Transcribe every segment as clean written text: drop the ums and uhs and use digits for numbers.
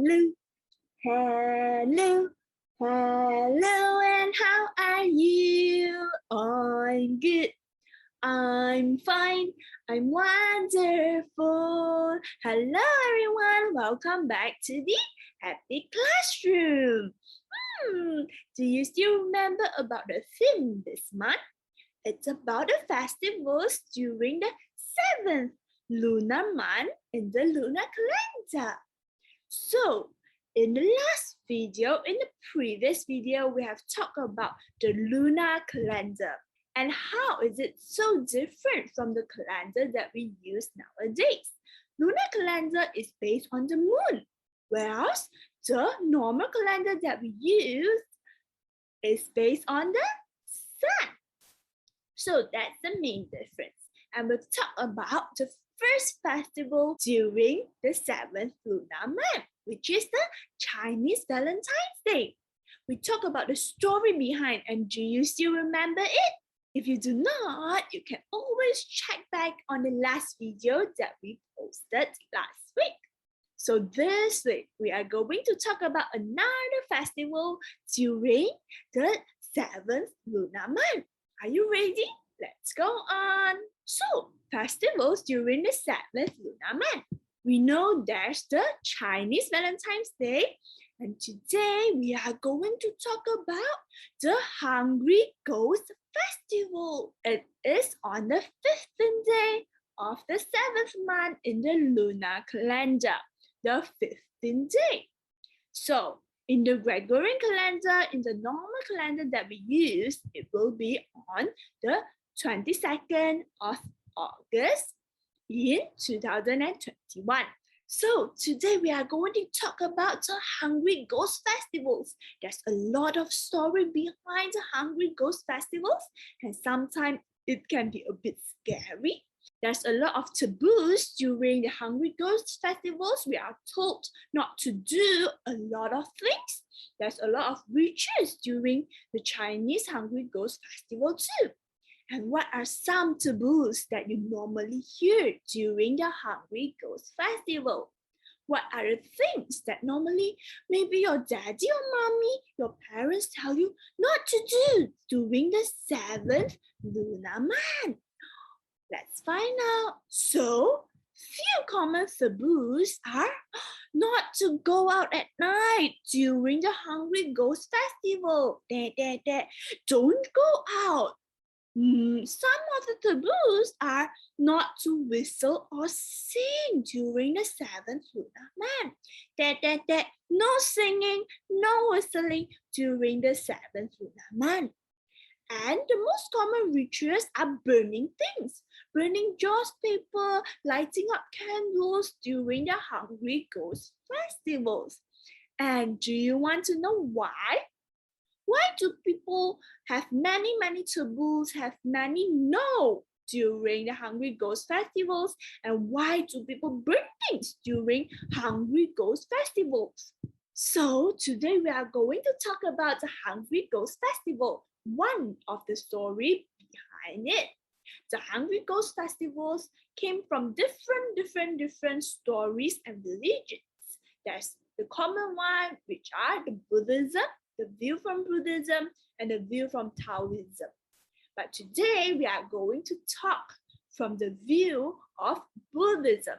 Hello, hello, hello, and how are you? I'm good. I'm fine. I'm wonderful. Hello, everyone. Welcome back to the Happy Classroom. Do you still remember about the theme this month? It's about the festivals during the 7th lunar month in the lunar calendar. So, in the previous video, we have talked about the lunar calendar and how is it so different from the calendar that we use nowadays. Lunar calendar is based on the moon, whereas the normal calendar that we use is based on the sun. So that's the main difference. And we'll talk about the first festival during the 7th lunar month, which is the Chinese Valentine's Day. We talk about the story behind, and do you still remember it? If you do not, you can always check back on the last video that we posted last week. So this week, we are going to talk about another festival during the 7th lunar month. Are you ready? Let's go on. So, festivals during the 7th lunar month. We know there's the Chinese Valentine's Day, and today we are going to talk about the Hungry Ghost Festival. It is on the 15th day of the 7th month in the lunar calendar, the 15th day. So, in the Gregorian calendar, in the normal calendar that we use, it will be on the 22nd of August in 2021. So today we are going to talk about the Hungry Ghost Festivals. There's a lot of story behind the Hungry Ghost Festivals, and sometimes it can be a bit scary. There's a lot of taboos during the Hungry Ghost Festivals. We are told not to do a lot of things. There's a lot of rituals during the Chinese Hungry Ghost Festival too. And what are some taboos that you normally hear during the Hungry Ghost Festival? What are the things that normally maybe your daddy or mommy, your parents tell you not to do during the 7th lunar month? Let's find out. So, few common taboos are not to go out at night during the Hungry Ghost Festival. Don't go out. Some of the taboos are not to whistle or sing during the 7th lunar month. No singing, no whistling during the 7th lunar month. And the most common rituals are burning things, burning joss paper, lighting up candles during the Hungry Ghost Festivals. And do you want to know why? Why do people have many taboos, have many no during the Hungry Ghost Festivals? And why do people burn things during Hungry Ghost Festivals? So today we are going to talk about the Hungry Ghost Festival, one of the story behind it. The Hungry Ghost Festivals came from different stories and religions. There's the common one, which are the Buddhism, the view from Buddhism, and the view from Taoism. But today we are going to talk from the view of Buddhism,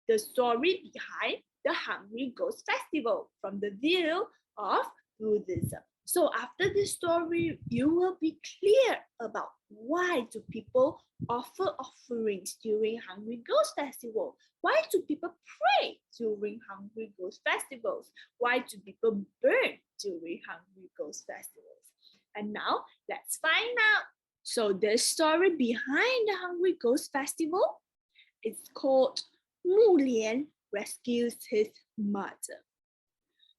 the story behind the Hungry Ghost Festival from the view of Buddhism. So after this story, you will be clear about why do people offer offerings during Hungry Ghost Festival? Why do people pray during Hungry Ghost Festivals? Why do people burn during Hungry Ghost Festivals? And now let's find out. So the story behind the Hungry Ghost Festival is called Mulian rescues his mother.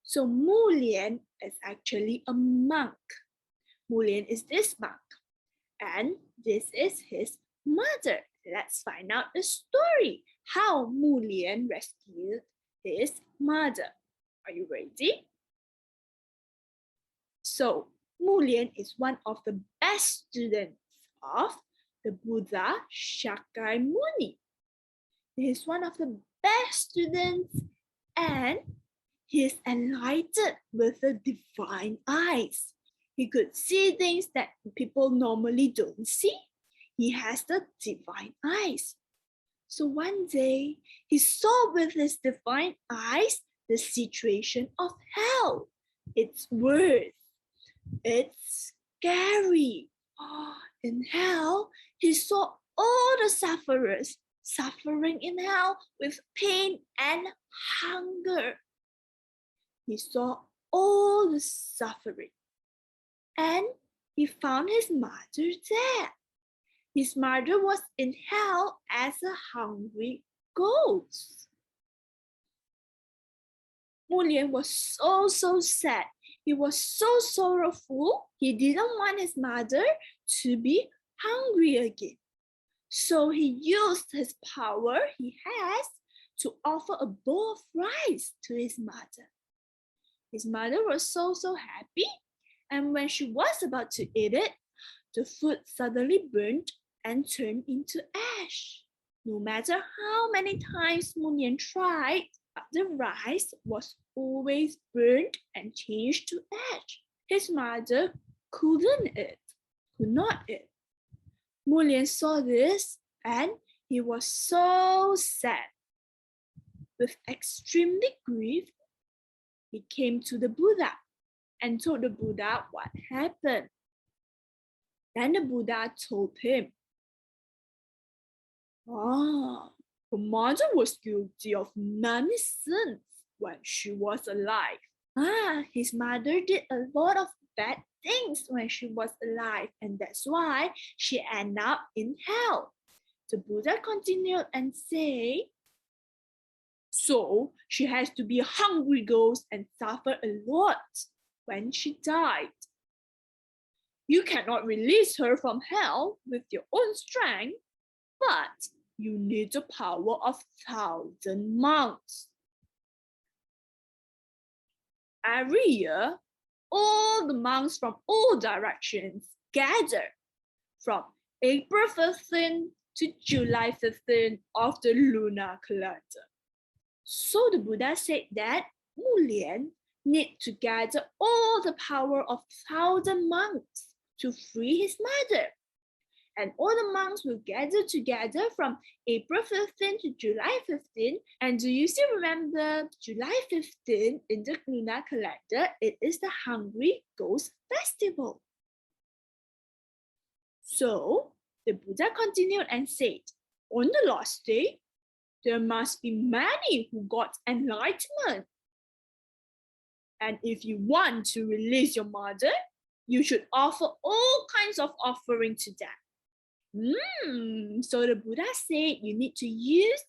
So Mulian is actually a monk. Mulian is this monk, and this is his mother. Let's find out the story, how Mulian rescued his mother. Are you ready? So Mulian is one of the best students of the Buddha Shakyamuni. He is one of the best students, and He is enlightened with the divine eyes. He could see things that people normally don't see. He has the divine eyes. So one day, he saw with his divine eyes the situation of hell. It's worse. It's scary. In hell, he saw all the sufferers suffering in hell with pain and hunger. He saw all the suffering, and he found his mother there. His mother was in hell as a hungry ghost. Mulian was so sad. He was so sorrowful. He didn't want his mother to be hungry again. So he used his power he has to offer a bowl of rice to his mother. His mother was so happy, and when she was about to eat it, the food suddenly burned and turned into ash. No matter how many times Mulian tried, the rice was always burned and changed to ash. His mother could not eat. Mulian saw this and he was so sad. With extremely grief, he came to the Buddha and told the Buddha what happened. Then the Buddha told him, her mother was guilty of many sins when she was alive. His mother did a lot of bad things when she was alive, and that's why she ended up in hell. The Buddha continued and said, so she has to be a hungry ghost and suffer a lot when she died. You cannot release her from hell with your own strength, but you need the power of 1,000 monks. Every year, all the monks from all directions gather from April 15 to July 15 of the lunar calendar. So the Buddha said that Mulian need to gather all the power of 1,000 monks to free his mother. And all the monks will gather together from April 15 to July 15. And do you still remember July 15 in the lunar calendar? It is the Hungry Ghost Festival. So the Buddha continued and said, on the last day, there must be many who got enlightenment. And if you want to release your mother, you should offer all kinds of offering to them. So the Buddha said you need to use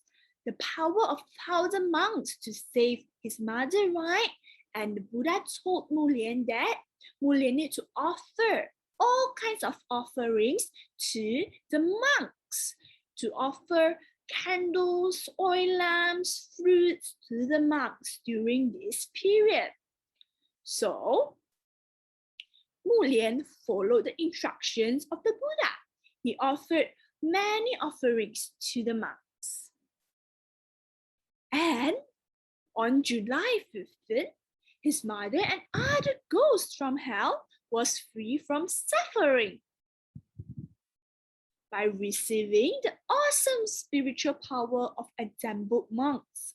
the power of 1,000 monks to save his mother, right? And the Buddha told Mulian that Mulian needs to offer all kinds of offerings to the monks, to offer candles, oil lamps, fruits to the monks during this period. So Mulian followed the instructions of the Buddha. He offered many offerings to the monks. And on July 15th, his mother and other ghosts from hell was free from suffering by receiving the awesome spiritual power of assembled monks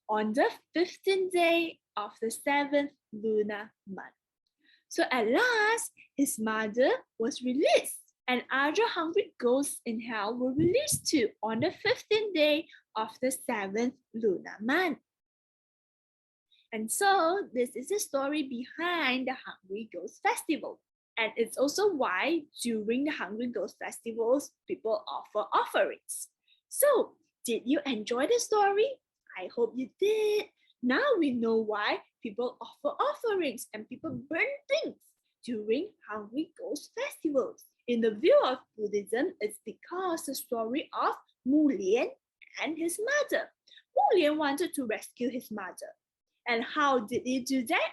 on the 15th day of the 7th lunar month. So at last, his mother was released, and other hungry ghosts in hell were released too on the 15th day of the 7th lunar month. And so this is the story behind the Hungry Ghost Festival. And it's also why during the Hungry Ghost Festivals, people offer offerings. So did you enjoy the story? I hope you did. Now we know why people offer offerings and people burn things during Hungry Ghost Festivals. In the view of Buddhism, it's because the story of Mulian and his mother. Mulian wanted to rescue his mother. And how did he do that?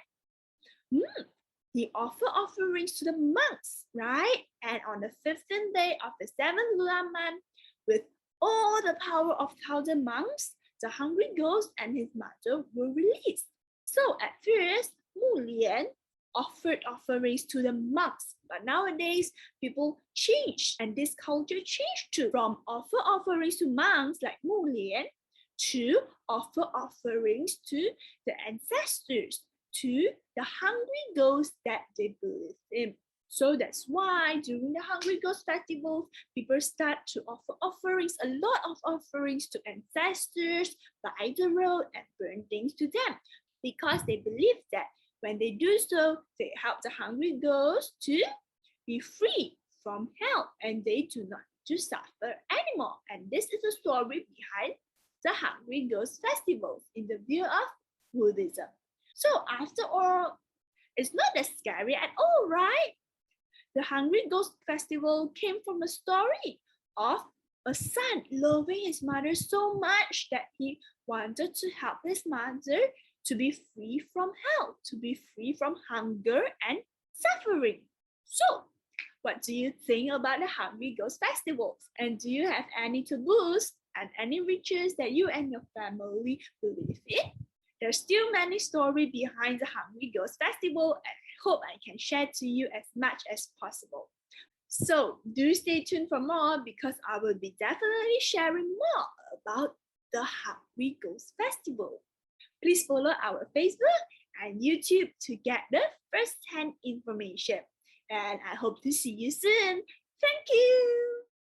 He offered offerings to the monks, right? And on the 15th day of the 7th lunar month, with all the power of 1,000 monks, the hungry ghost and his mother were released. So at offerings to the monks. But nowadays, people change, and this culture changed too, from offer offerings to monks like Mulian to offer offerings to the ancestors, to the hungry ghosts that they believe in. So that's why during the Hungry Ghost festivals, people start to offer offerings, a lot of offerings to ancestors, by the road, and burn things to them, because they believe that when they do so, they help the hungry ghosts to be free from hell, and they do not to suffer anymore. And this is the story behind the Hungry Ghost festivals in the view of Buddhism. So after all, it's not that scary at all, right? The Hungry Ghost Festival came from a story of a son loving his mother so much that he wanted to help his mother to be free from hell, to be free from hunger and suffering. So, what do you think about the Hungry Ghost Festivals? And do you have any taboos and any rituals that you and your family believe in? There's still many stories behind the Hungry Ghost Festival, and I hope I can share to you as much as possible. So do stay tuned for more, because I will be definitely sharing more about the Hungry Ghost Festival. Please follow our Facebook and YouTube to get the first-hand information. And I hope to see you soon. Thank you.